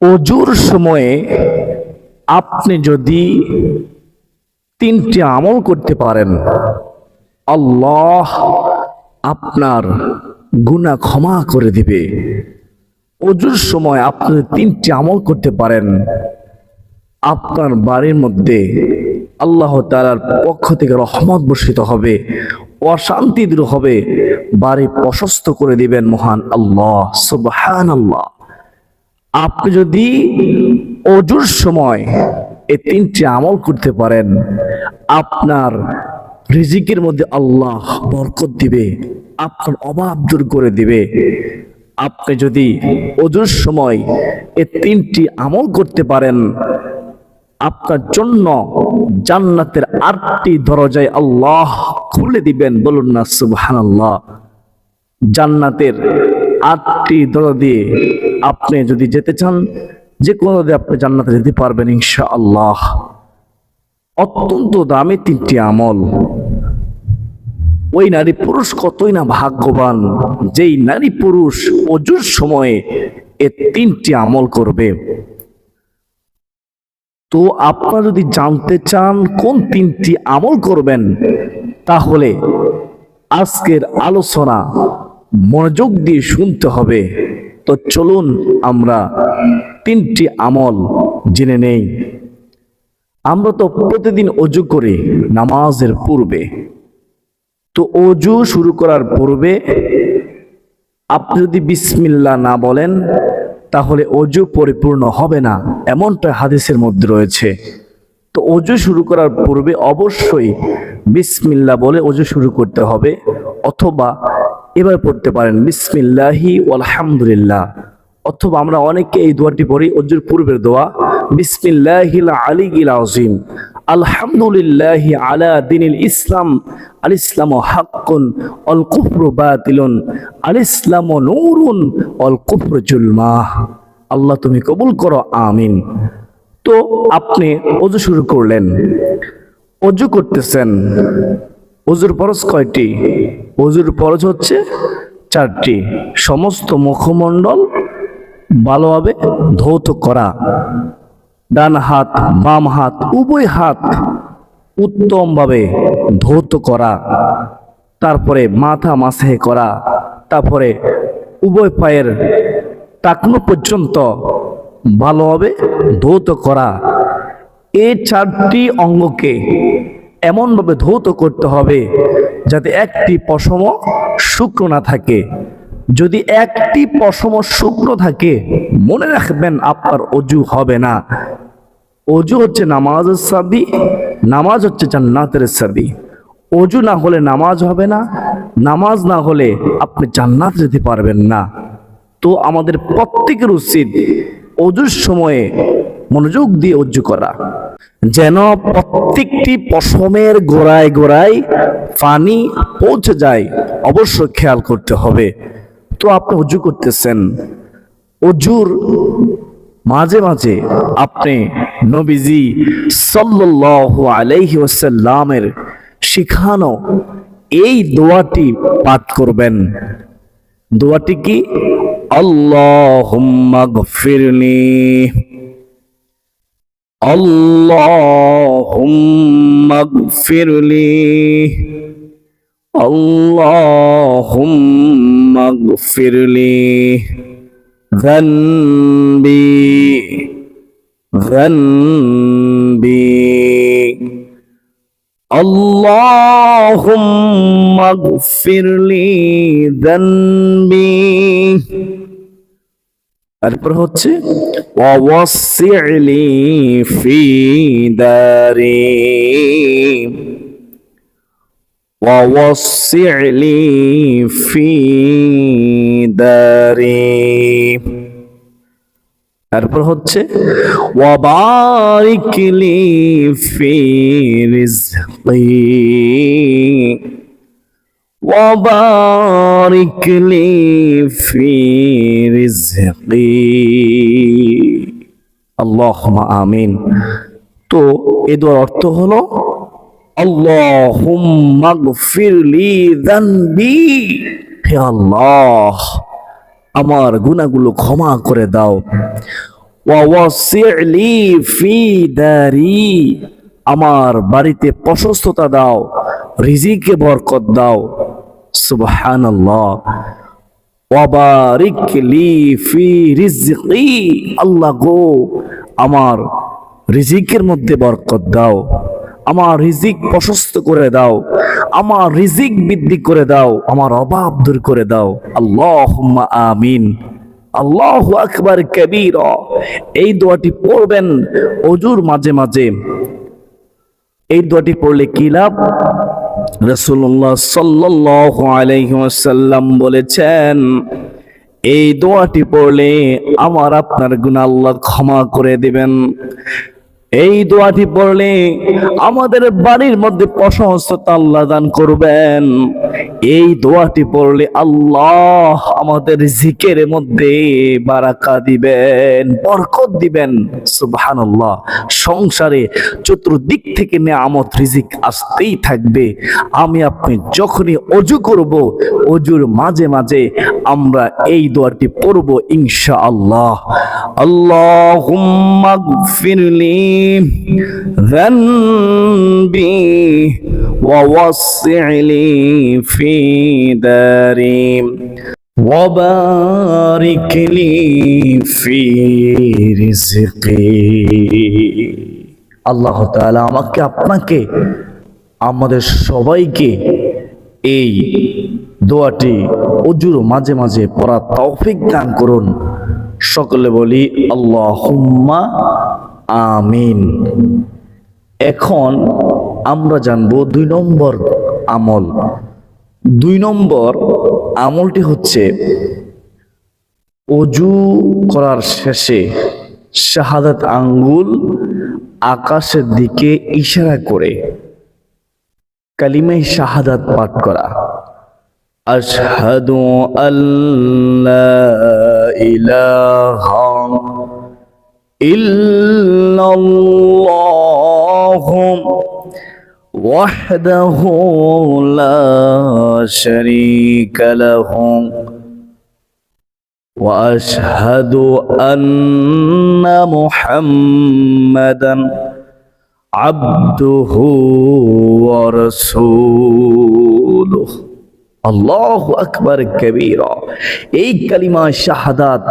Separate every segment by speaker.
Speaker 1: অজুর সময়ে আপনি যদি তিনটি আমল করতে পারেন, আল্লাহ আপনার গুনাহ ক্ষমা করে দিবে। অজুর সময় আপনি তিনটি আমল করতে পারেন, আপনার বাড়ির মধ্যে আল্লাহ তাআলার পক্ষ থেকে রহমত বর্ষিত হবে, অশান্তি দূর হবে, বাড়ি প্রশস্ত করে দিবেন মহান আল্লাহ। সুবহানাল্লাহ। আপনি যদি অজুর সময় এই তিনটি আমল করতে পারেন, আপনার রিজিকের মধ্যে আল্লাহ বরকত দিবে, আপনার অভাব দূর করে দিবে। আপনি যদি অজুর সময় এই তিনটি আমল করতে পারেন, আপনার জন্য জান্নাতের 8টি দরজায় আল্লাহ খুলে দিবেন। বলুন না সুবহানাল্লাহ। জান্নাতের 8টি দরজা দিয়ে আপনি যদি যেতে চান, যে কোনো দিয়ে আপনি জান্নাতে যেতে পারবেন ইনশাআল্লাহ। অত্যন্ত দামি তিনটি আমল। ওই নারী পুরুষ কতই না ভাগ্যবান, যেই নারী পুরুষ অজুর সময়ে এই তিনটি আমল করবে। তো আপনারা যদি জানতে চান কোন তিনটি আমল করবেন, তাহলে আজকের আলোচনা মনোযোগ দিয়ে শুনতে হবে। তো চলুন আমরা তিনটি আমল জেনে নেই। আমরা তো প্রতিদিন অজু করি নামাজের পূর্বে। তো অজু শুরু করার পূর্বে আপনি যদি বিসমিল্লাহ না বলেন, তাহলে অজু পরিপূর্ণ হবে না, এমনটা হাদিসের মধ্যে রয়েছে। তো অজু শুরু করার পূর্বে অবশ্যই বিসমিল্লাহ বলে অজু শুরু করতে হবে, অথবা এবার পড়তে পারেন বিসমিল্লাহি আলহামদুলিল্লাহ, অথবা আমরা অনেকে এই দোয়াটি পড়ি অজুর পূর্বের দোয়া, বিসমিল্লাহিল আলিয়্যিল আযীম আলহামদুলিল্লাহি আলা দীনিল ইসলাম আল ইসলামু হাক্কুন আল কুফরু বাতিলুন আল ইসলামু নূরুন আল কুফরু জুলমাহ। আল্লাহ তুমি কবুল করো, আমিন। তো আপনি অজু শুরু করলেন, অজু করতেছেন। অজুর ফরজ কয়টি? অজুর ফরজ হচ্ছে 4টি। সমস্ত মুখমণ্ডল ভালোভাবে ধৌত করা, ডান হাত বাম হাত উভয় হাত উত্তমভাবে ধৌত করা, তারপরে মাথা মাসহে করা, তারপরে উভয় পায়ের টাকনো পর্যন্ত ভালোভাবে ধৌত করা। এই 4টি অঙ্গকে এমনভাবে ধৌত করতে হবে যাতে একটি পশম শুকনো না থাকে। যদি একটি পশম শুকনো থাকে, মনে রাখবেন আপনার অজু হবে না। অজু হচ্ছে নামাজের চাবি, নামাজ হচ্ছে জান্নাতের চাবি। অজু না হলে নামাজ হবে না, নামাজ না হলে আপনি জান্নাত যেতে পারবেন না। তো আমাদের প্রত্যেকের উচিত অজুর সময়ে মনোযোগ দিয়ে অজু করা, যেন প্রত্যেকটি পশমের গোড়ায় গোড়ায় পানি পৌঁছে যায়, অবশ্যই খেয়াল করতে হবে। তো আপনি অজু করতেছেন, অজুর মাঝে মাঝে আপনি নবীজি সাল্লাল্লাহু আলাইহি ওয়াসাল্লামের শিখানো এই দোয়াটি পাঠ করবেন। দোয়াটি কি? আল্লাহুম্মা গফিরলি, আল্লাহুম্মা গফিরলি, আল্লাহুম্মা গফিরলি যানবি যানবি, আল্লাহুম্মা গফিরলি যানবি। তারপর হচ্ছে ওয়াসি'লি ফি দারি, ওয়াসি'লি ফি দারি। তারপর হচ্ছে ওয়াবারিক লি ফি রিজকি, ওয়াবারিক লি ফি রিজকি। আল্লাহুম্মা আমিন। তো এই দোয়ার অর্থ হলো আল্লাহুম্মা গফিরলি যানবি, হে আল্লাহ আমার গুনাহগুলো ক্ষমা করে দাও। ওয়াওয়াসি'লি ফি দারি, আমার বাড়িতে প্রশস্ততা দাও, রিজিকে বরকত দাও। সুবহানাল্লাহ। ওয়াবারিক লি ফি রিজকি, আল্লাহ গো আমার রিজিকের মধ্যে বরকত দাও, আমার রিজিক প্রশস্ত করে দাও, আমার রিজিক বৃদ্ধি করে দাও, আমার অভাব দূর করে দাও। আল্লাহুম্মা আমিন। আল্লাহু আকবার কাবীরা। এই দোয়াটি পড়বেন ওযুর মাঝে মাঝে। এই দোয়াটি পড়লে কি লাভ? রাসূলুল্লাহ সাল্লাল্লাহু আলাইহি ওয়াসাল্লাম বলেছেন, এই দোয়াটি পড়লে আমার আপনার গুনাহ আল্লাহ ক্ষমা করে দিবেন। এই দোয়াটি পড়লে আমাদের বাড়ির মধ্যে প্রশস্ততা আল্লাহ দান করবেন। এই দোয়াটি পড়লে আল্লাহ আমাদের রিজিকের মধ্যে বারাকা দিবেন, বরকত দিবেন। সুবহানাল্লাহ। সংসারে চতুর্দিক থেকে নেয়ামত রিজিক আসতেই থাকবে। আমি আপনি যখনই ওযু করব, ওযুর মাঝে মাঝে আমরা এই দোয়াটি পড়ব ইনশাআল্লাহ। আল্লাহুম্মা গফিরলি ذنبي ووسع لي في داري وبارك لي في رزقي। আল্লাহ তাআলা আমাকে আপনাকে আমাদের সবাইকে এই দোয়াটি ওযুর মাঝে মাঝে পড়ার তৌফিক দান করুন। সকলে বলি আল্লাহুম্মা আমিন। এখন আমরা জানবো 2 নম্বর আমল। 2 নম্বর আমলটি হচ্ছে ওযু করার শেষে শাহাদাত আঙ্গুল আকাশের দিকে ইশারা করে কালিমায়ে শাহাদাত পাঠ করা। আশহাদু আল্লা ইলাহা ইল্লাল্লাহু ওয়াহদাহু লা শারীকা লাহু ওয়া আশহাদু আন্না মুহাম্মাদান আবদুহু ওয়া রাসূলুহু। আল্লাহু আকবার কাবীরা। এই কালিমা শাহাদাত,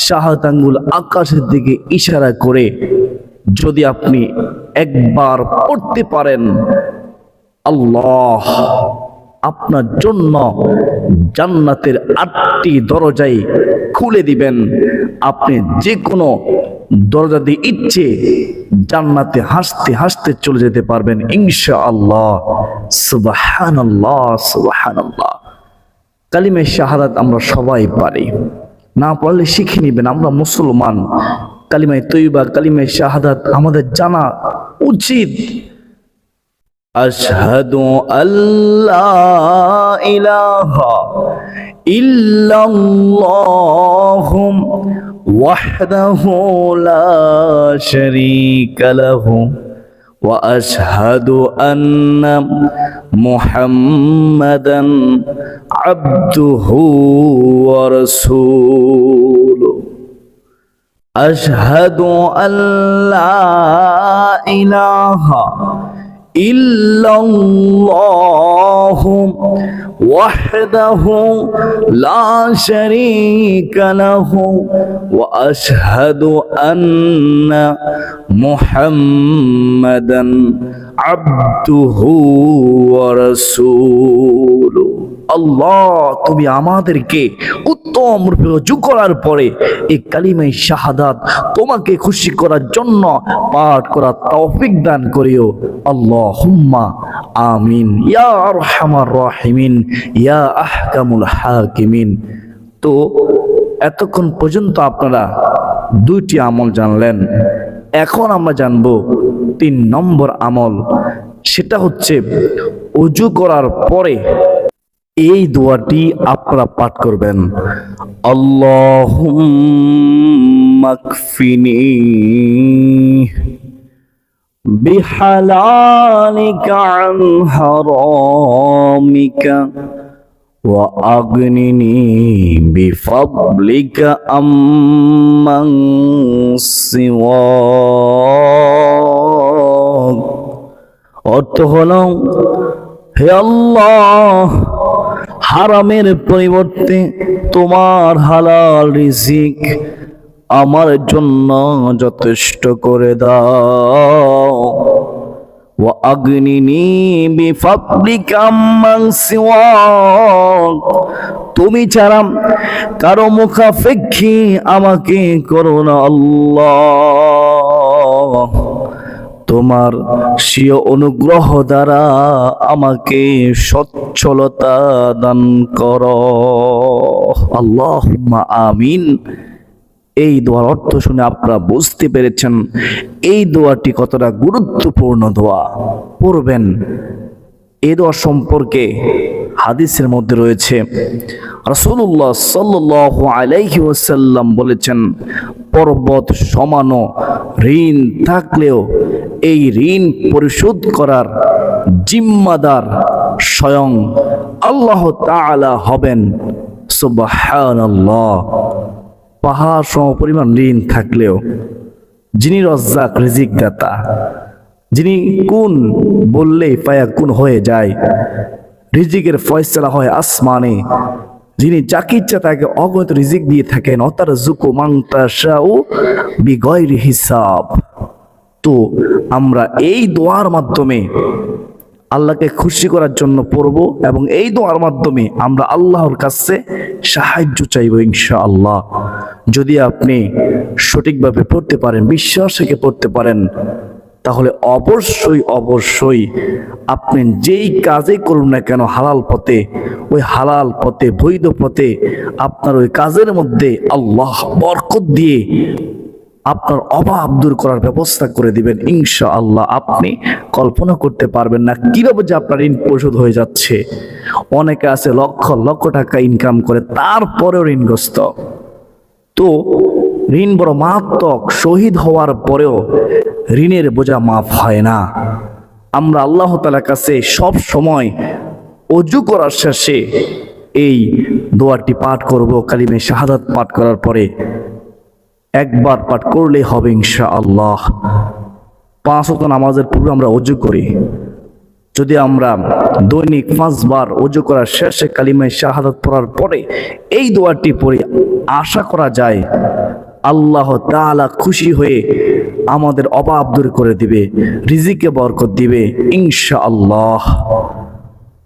Speaker 1: শাহাদাত আঙ্গুল আকাশের দিকে ইশারা করে যদি আপনি একবার পড়তে পারেন, আল্লাহ আপনার জন্য জান্নাতের 8টি দরজাই খুলে দিবেন। আপনি যে কোনো দরজা দিয়ে ইচ্ছে জান্নাতে হাসতে হাসতে চলে যেতে পারবেন ইনশাআল্লাহ। সুবহানাল্লাহ, সুবহানাল্লাহ। কালিমা শাহাদাত আমরা সবাই পারি, না পারলে শিখে নেবেন। আমরা মুসলমান, কালিমায়ে তৈয়বা, কালিমায়ে শাহাদাত আমাদের জানা উচিত। আশহাদু আল্লা ইলাহা ইল্লাল্লাহু ওয়াহদাহু লা শারীকা লাহু ওয়া আশহাদু আন্না মুহাম্মাদান আবদুহু ওয়া রাসূলুহু। আশহাদু আল্লা ইলাহা ইল্লাল্লাহু ওয়াহদাহু লা শারীকা লাহু ওয়া আশহাদু আন্না মুহাম্মাদান আবদুহু ওয়া রাসূলুহু। আল্লাহ তুমি আমাদেরকে উত্তম রূপে ওযু করার পরে এই কালিমায়ে শাহাদাত তোমাকে খুশি করার জন্য পাঠ করার তৌফিক দান করিও। আল্লাহুম্মা আমিন ইয়া আরহামার রাহিমিন ইয়া আহকামুল হাকিমিন। তো এতক্ষণ পর্যন্ত আপনারা 2টি আমল জানলেন। এখন আমরা জানবো 3 নম্বর আমল। সেটা হচ্ছে ওযু করার পরে এই দোয়াটি আপনারা পাঠ করবেন। আল্লাহুম্মা কফিনি বিহালালিকা আন হারামিকা وأغنني بفضلك عمن سواك। অর্থ হলো, হে আল্লাহ, হারামের পরিবর্তে তোমার হালাল রিজিক আমার জন্য যথেষ্ট করে দাও। ওয়া আগনিনি বিফাদলিকা আম্মান সিওয়াক, তুমি ছাড়া কারো মুখাপেক্ষী আমাকে করো না আল্লাহ। তোমার স্বীয় অনুগ্রহ দ্বারা আমাকে সচ্ছলতা দান করো। আল্লাহুম্মা আমিন। এই দোয়ার অর্থ শুনে আপনারা বুঝতে পেরেছেন এই দোয়াটি কতটা গুরুত্বপূর্ণ দোয়া। পড়বেন। এই দোয়া সম্পর্কে হাদিসের মধ্যে রয়েছে, রাসূলুল্লাহ সাল্লাল্লাহু আলাইহি ওয়াসাল্লাম বলেছেন, পর্বত সমান ঋণ থাকলেও এই ঋণ পরিশোধ করার জিম্মাদার স্বয়ং আল্লাহ তাআলা হবেন। সুবহানাল্লাহ। পাহাড় সম পরিমাণ ঋণ থাকলেও যিনি রজ্জাক, রিজিক দাতা, যিনি কুন বললেই ফায়াকুন হয়ে যায়, রিজিকের ফয়সালা হয় আসমানে, যিনি যাকে ইচ্ছা তাকে অগণিত রিজিক দিয়ে থাকেন, অতারযুকু মান তাশাউ বিগয়রি হিসাব। তো আমরা এই দোয়ার মাধ্যমে আল্লাহকে খুশি করার জন্য পড়ব এবং এই দোয়ার মাধ্যমে আমরা আল্লাহর কাছে সাহায্য চাইব ইনশাআল্লাহ। যদি আপনি সঠিকভাবে পড়তে পারেন, বিশ্বাস থেকে পড়তে পারেন, তাহলে অবশ্যই অবশ্যই আপনি যেই কাজে করুন না কেন হালাল পথে, ওই হালাল পথে, বৈধ পথে আপনার ওই কাজের মধ্যে আল্লাহ বরকত দিয়ে আপনার অভাব দূর করার ব্যবস্থা করে দিবেন ইনশাআল্লাহ। আপনি কল্পনা করতে পারবেন না কিভাবে যে আপনার ঋণ পরিশোধ হয়ে যাচ্ছে। অনেকে আছে লক্ষ লক্ষ টাকা ইনকাম করে তারপরেও ঋণগ্রস্ত। তো ঋণ বড় মারাত্মক, শহীদ হওয়ার পরেও ঋণের বোঝা মাফ হয় না। আমরা আল্লাহ তাআলার কাছে সব সময় ওযু করার শেষে এই দোয়াটি পাঠ করব। কালিমে শাহাদাত পাঠ করার পরে একবার পাঠ করলেই হবে ইনশাআল্লাহ। 5 ওয়াক্ত নামাজের পূর্বে আমরা ওযু করি। যদি আমরা দৈনিক 5 বার ওযু করার শেষে কালিমে শাহাদাত পড়ার পরে এই দোয়াটি পড়ি, আশা করা যায় আল্লাহ তাআলা খুশি হয়ে আমাদের অভাব দূর করে দিবে, রিজিকে বরকত দিবে ইনশাআল্লাহ।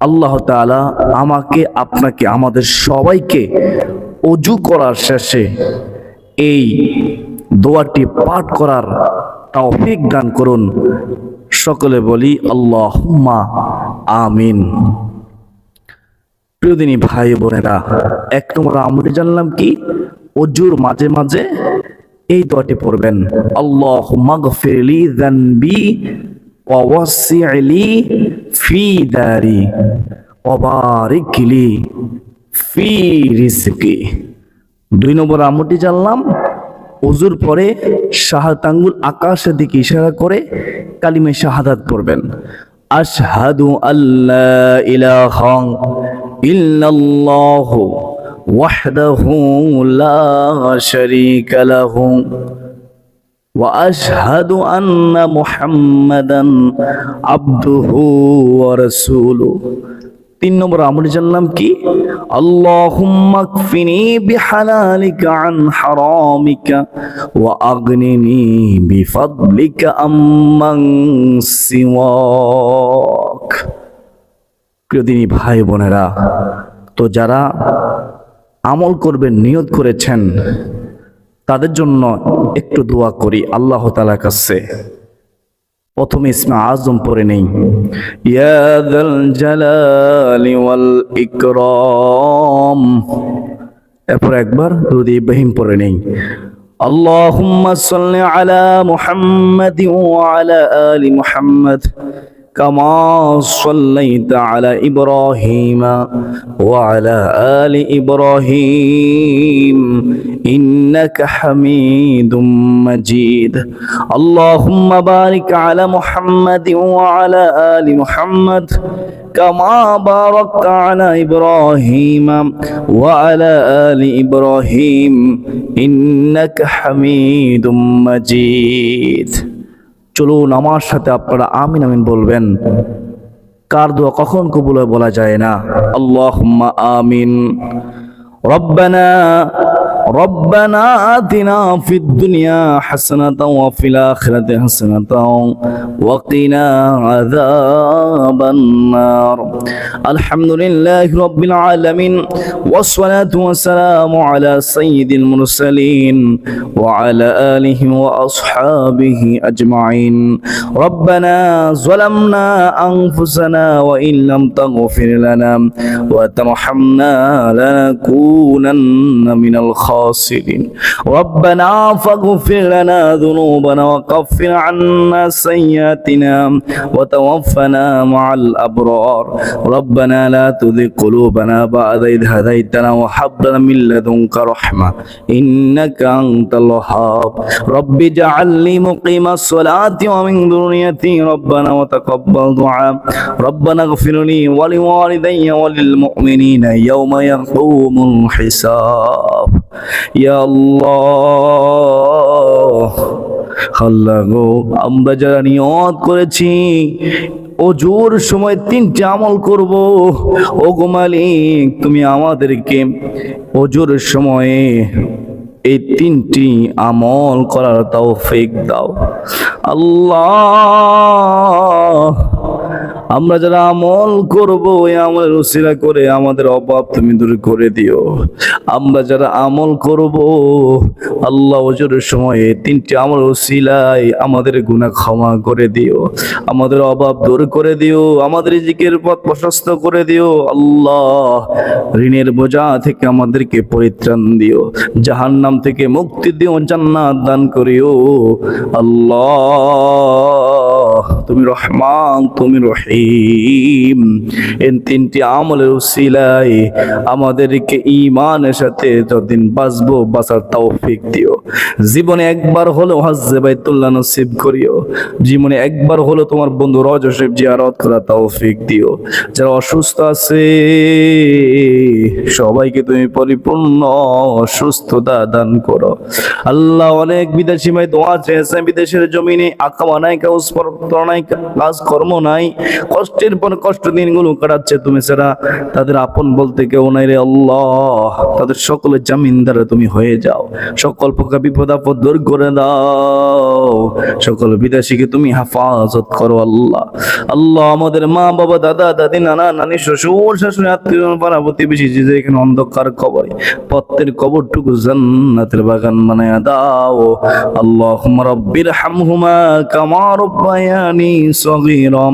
Speaker 1: আল্লাহ তাআলা আমাকে, আপনাকে, আমাদের সবাইকে ওযু করার শেষে এই দোয়াটি পাঠ করার তৌফিক দান করুন। সকলে বলি আল্লাহুম্মা আমিন। প্রিয় দিনী ভাই বোনেরা, 1 নম্বর আমলটি জানলাম কি, ওযুর মাঝে মাঝে এই দোয়াটি পড়বেন, আল্লাহুম্মা গফিরলি যানবি ওয়া ওয়াসি'লি ফি দারি ওয়া বারিকলি ফি রিজকি। 2 নম্বর আমলটি জানলাম, ওযুর পরে শাহাদাত আঙ্গুল আকাশের দিকে ইশারা করে কালিমে শাহাদাত পড়বেন, আশহাদু আল্লা ইলাহা ইল্লাল্লাহু ওয়াহদাহু লা শারীকা লাহু ওয়া আশহাদু আন্না মুহাম্মাদান আবদুহু ওয়া রাসূলুহু। 3 নম্বর আমল জানলাম কি, আল্লাহুম্মা কফিনি বিহালালিকা আন হারামিকা ওয়া আগনিনি বিফাদলিকা আম্মান সিওয়াক। প্রিয় দিনী ভাই বোনেরা, তো যারা আমল করবেন নিয়ত করেছেন তাদের জন্য একটু দোয়া করি আল্লাহ তাআলার কাছে। প্রথমে ইসমে আজম পড়ে নেই, ইয়া যাল জালালি ওয়াল ইকরাম। এরপর একবার দুরূদ ইব্রাহিম পড়ে নেই, আল্লাহুম্মা সাল্লি আলা মুহাম্মাদি ওয়া আলা আলি মুহাম্মাদ কামা সাল্লাইতা আলা ইব্রাহিম ওয়া আলা আলি ইব্রাহিম إنك حميد مجيد اللهم بارك على محمد وعلى آل محمد كما باركت على إبراهيم وعلى آل إبراهيم إنك حميد مجيد চলুন আমার সাথে আপনারা আমিন আমিন বলবেন কার দোয়া কখন কবুল হয় বলা যায় না আল্লাহুম্মা আমিন ربنا آتنا في الدنيا حسنة وفي الآخرة حسنة وقنا عذاب النار الحمد لله رب العالمين والصلاة والسلام على سيد المرسلين وعلى آله وأصحابه أجمعين ربنا ظلمنا أنفسنا وإن لم تغفر لنا وترحمنا لنكونن من الخاسرين ربنا فاغفر لنا ذنوبنا وكفر عنا سيئاتنا وتوفنا مع الأبرار ربنا لا تزغ قلوبنا بعد إذ هديتنا وهب لنا من لدنك رحمة إنك أنت الوهاب رب اجعلني مقيم الصلاة ومن ذريتي ربنا وتقبل دعاء ربنا اغفر لي ولوالدي وللمؤمنين يوم يقوم الحساب يا الله আল্লাহ গো আমরা যারা নিয়ত করেছি ওজুর সময় তিনটি আমল করব ও গো মালিক তুমি আমাদেরকে ওজুর সময়ে এই তিনটি আমল করার তৌফিক দাও আল্লাহ আমরা যারা আমল করব এই আমলের উসিলা করে আমাদের অভাব তুমি দূর করে দিও আমরা যারা আমল করব আল্লাহ ওজোরের সময় তিনটি আমল উসিলায় আমাদের গুনাহ ক্ষমা করে দিও আমাদের অভাব দূর করে দিও আমাদের রিজিকের পথ প্রশস্ত করে দিও আল্লাহ ঋণের বোঝা থেকে আমাদেরকে পরিত্রাণ দিও জাহান্নাম থেকে মুক্তি দিও জান্নাত দান করিও আল্লাহ তুমি রহমান তুমি রহিম এই তিনটি আমলের উসিলায় আমাদেরকে ঈমানের সাথে যতদিন বাঁচবো বাঁচার তৌফিক দিও জীবনে একবার হলো হজ্জে বাইতুল্লাহ নসিব করিও জীবনে একবার হলো তোমার বন্ধু রওজা শরীফ জিয়ারত করার তৌফিক দিও যারা অসুস্থ আছে সবাইকে তুমি পরিপূর্ণ সুস্থতা দান করো আল্লাহ অনেক বিদেশি ভাই দোয়া চেয়েছে বিদেশের জমিনে আকামা নাই কাজ নাই কাজ কর্ম নাই কষ্টের পর কষ্ট দিনগুলো কাটাচ্ছে তুমি ছাড়া তাদের আপন বলতে কেউ নাই রে আল্লাহ তাদের সকলের জামিনদার তুমি হয়ে যাও সকল প্রকার বিপদ আপদ দূর করে দাও সকল বিদেশিকে তুমি হেফাজত করো আল্লাহ আল্লাহ আমাদের মা বাবা দাদা দাদি নানা নানি শ্বশুর শাশুড়ি আত্মীয় পাড়া প্রতিবেশী যে এখানে অন্ধকার কবরে প্রত্যেক কবরটুকু জান্নাতের বাগান বানায়া দাও আল্লাহুম্মা রাব্বির হামহুমা কামা রাব্বায়ানি সগীরা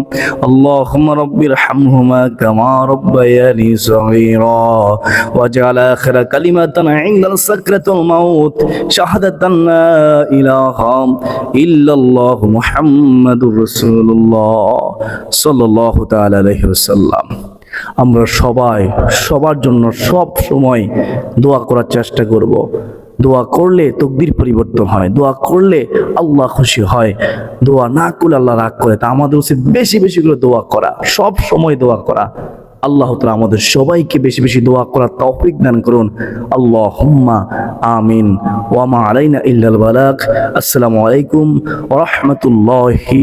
Speaker 1: আল্লাহুম্মা রাব্বির হামহুমা কামা রাব্বায়ানি সগীরা ওয়াজআল আখির কালিমাতান ইনদাল সাকরাতুল মাউত শাহাদাতান লা ইলাহা ইল্লাল্লাহু মুহাম্মাদুর রাসূলুল্লাহ সাল্লাল্লাহু তাআলা আলাইহি ওয়াসাল্লাম আমরা সবাই সবার জন্য সব সময় দোয়া করার চেষ্টা করব দোয়া করলে তাকদীর পরিবর্তন হয় দোয়া করলে আল্লাহ খুশি হয় দোয়া না করলে আল্লাহ রাগ করে তা আমাদের উচিত বেশি বেশি করে দোয়া করা সব সময় দোয়া করা আল্লাহ তাআলা আমাদের সবাইকে বেশি বেশি দোয়া করার তৌফিক দান করুন আল্লাহুম্মা আমিন ওয়া মা আলাইনা ইল্লাল বালাগ আসসালামু আলাইকুম ওয়া রাহমাতুল্লাহি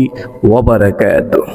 Speaker 1: ওয়া বারাকাতুহু।